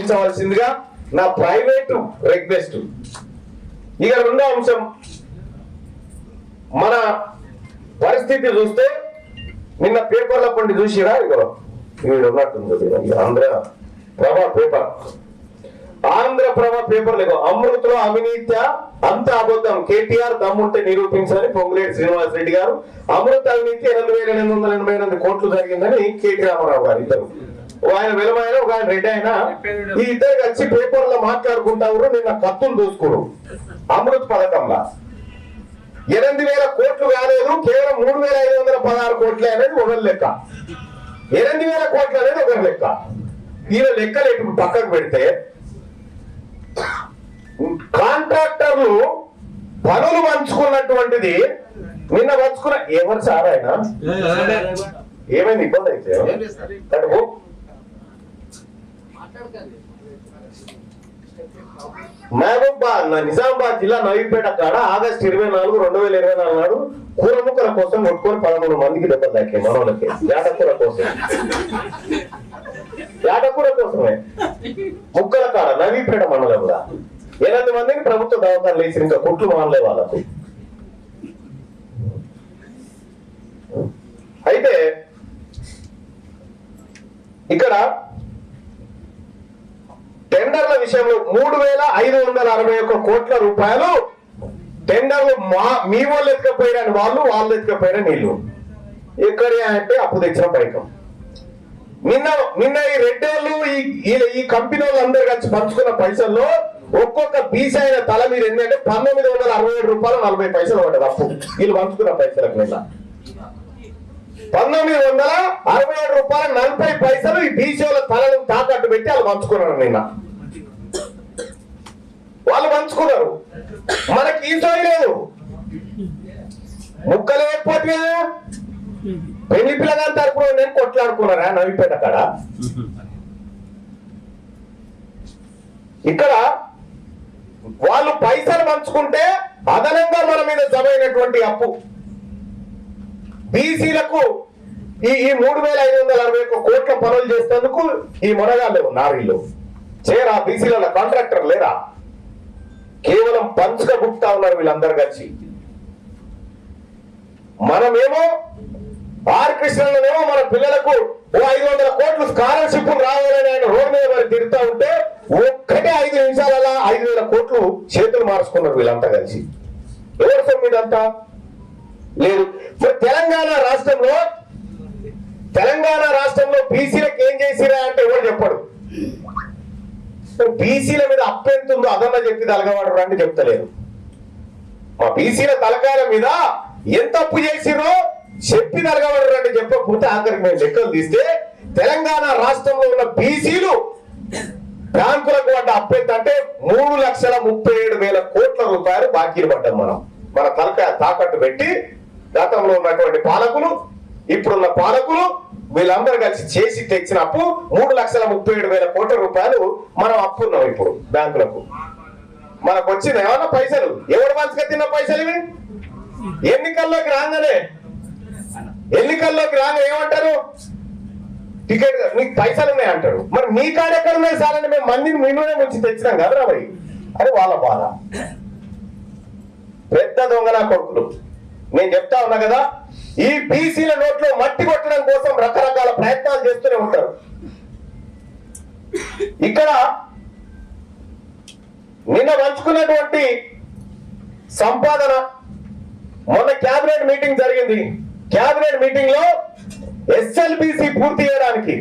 గమనించవలసిందిగా నా private request. ఇక రెండో అంశం, మన పరిస్థితి చూస్తే నిన్న పేపర్ల పండి చూసిరా, ఇక ఉన్నట్టుంది ఆంధ్రప్రభ పేపర్ లేదు. అమృతలో అవినీత్య అంత అబద్ధం, కేటీఆర్ దమ్ముంటే నిరూపించాలని పొంగులేటి శ్రీనివాస్ రెడ్డి గారు. అమృత అవినీతి 8,888 కోట్లు జరిగిందని కేటీ రామారావు గారు. ఇద్దరు, ఆయన వెలమైన ఒక ఆయన రెడ్డి అయినా, ఈ ఇద్దరు వచ్చి పేపర్లో మాట్లాడుకుంటారు. నిన్న కత్తులు దూసుకురు అమృత్ పథకంలో 8,000 కోట్లు కాలేదు, కేవలం 3,516 కోట్లే అనేది ఒకరి లెక్క. 8,000 కోట్లు అనేది ఒకరి లెక్క. ఈయన లెక్కలు ఇప్పుడు పక్కకు పెడితే కాంట్రాక్టర్లు పనులు పంచుకున్నటువంటిది నిన్న పంచుకున్న ఎవరు సార్ ఆయన ఏమైంది ఇబ్బంది అయితే మహబూబాద్ నిజామాబాద్ జిల్లా నవీపేట కాడ ఆగస్టు 24, 2024 నాడు కూర ముక్కల కోసం కొట్టుకొని 13 మందికి దెబ్బలు తాకాయి మనోళ్ళకి. యాటకూర కోసమే ముక్కల కాడ నవీపేట మండలం కూడా 8 మందికి ప్రభుత్వ దవాఖానలు వేసి ఇంకా కుట్లు మానలే వాళ్ళకు. అయితే ఇక్కడ టెండర్ల విషయంలో 3,561 కోట్ల రూపాయలు టెండర్లు మీ వాళ్ళు ఎత్తుకపోయారని వాళ్ళు ఎత్తుకపోయారని నీళ్ళు ఎక్కడి అంటే అప్పు తెచ్చిన పైకం. నిన్న ఈ రెడ్డోళ్ళు ఈ కంపెనీ వాళ్ళు అందరు కలిసి పంచుకున్న పైసల్లో ఒక్కొక్క బీసీ అయిన తల మీద ఏంటంటే 1,967 రూపాయలు 40 పైసలు పడ్డది అప్పు. వీళ్ళు పంచుకున్న పైసలకు నిన్న 1,967 రూపాయలు 40 పైసలు ఈ బీసీ వాళ్ళ తలను తాకట్టు పెట్టి వాళ్ళు పంచుకున్నారు. నిన్న వాళ్ళు పంచుకున్నారు, మనకి ఈ సోయి లేదు. ముక్కలు లేకపోతే పెళ్లి పిల్లగాని తరపున నేను కొట్లాడుకున్నారా నవీపేట కాడ. ఇక్కడ వాళ్ళు పైసలు పంచుకుంటే అదనంగా మన మీద జమైనటువంటి అప్పు బీసీలకు ఈ 3,561 కోట్ల పనులు చేసేందుకు ఈ మొనగాళ్ళు నారీలు చేయరా, బీసీల కాంట్రాక్టర్ లేరా, కేవలం పంచుక గుప్తా ఉన్నారు వీళ్ళందరూ కలిసి. మనమేమో ఆర్ కృష్ణనేమో మన పిల్లలకు 500 కోట్లు స్కాలర్షిప్ రావాలని ఆయన రోడ్ మీద మరి తిరుగుతా ఉంటే ఒక్కటే 5 నిమిషాలలో 5,000 కోట్లు చేతులు మార్చుకున్నారు వీళ్ళంతా కలిసి. ఎవరి సొమ్మిదంతా లేదు. తెలంగాణ రాష్ట్రంలో బీసీలకు ఏం చేసిరా అంటే ఎవరు చెప్పడు. బీసీల మీద అప్పెంతుందో అదన్నా చెప్పి తలగవాడు అంటే చెప్తలేరు. మా బీసీల తలకాయల మీద ఎంత అప్పు చేసిరో చెప్పి తలగవాడు అంటే చెప్పకపోతే ఆఖరికి మేము లెక్కలు తీస్తే తెలంగాణ రాష్ట్రంలో ఉన్న బీసీలు బ్యాంకులకు పడ్డ అప్పెంత అంటే 3,37,000 కోట్ల రూపాయలు బాకీలు పడ్డాం మనం. మన తలకాయ తాకట్టు పెట్టి గతంలో ఉన్నటువంటి పాలకులు, ఇప్పుడున్న పాలకులు వీళ్ళందరూ కలిసి చేసి తెచ్చిన అప్పు 3,37,000 కోట్ల రూపాయలు మనం అప్పున్నాం ఇప్పుడు బ్యాంకులకు. మనకు వచ్చింది ఏమన్నా పైసలు, ఎవడు మంచిగా తిన్న పైసలు ఇవి. ఎన్నికల్లోకి రాగానే ఏమంటారు, టికెట్ నీకు పైసలు ఉన్నాయి అంటారు. మరి మీ కాడ ఎక్కడ ఉన్నాయి సార్ అని మేము మందిని మీలోనే ముంచి తెచ్చినాం కదరా మరి. అది వాళ్ళ బాధ. పెద్ద దొంగలా కొడుకులు. నేను చెప్తా ఉన్నా కదా, ఈ బీసీల నోట్లో మట్టి కొట్టడం కోసం రకరకాల ప్రయత్నాలు చేస్తూనే ఉంటారు. ఇక్కడ నిన్న పంచుకున్నటువంటి సంపాదన, మొన్న క్యాబినెట్ మీటింగ్ జరిగింది. క్యాబినెట్ మీటింగ్ లో ఎస్ఎల్బిసి పూర్తి చేయడానికి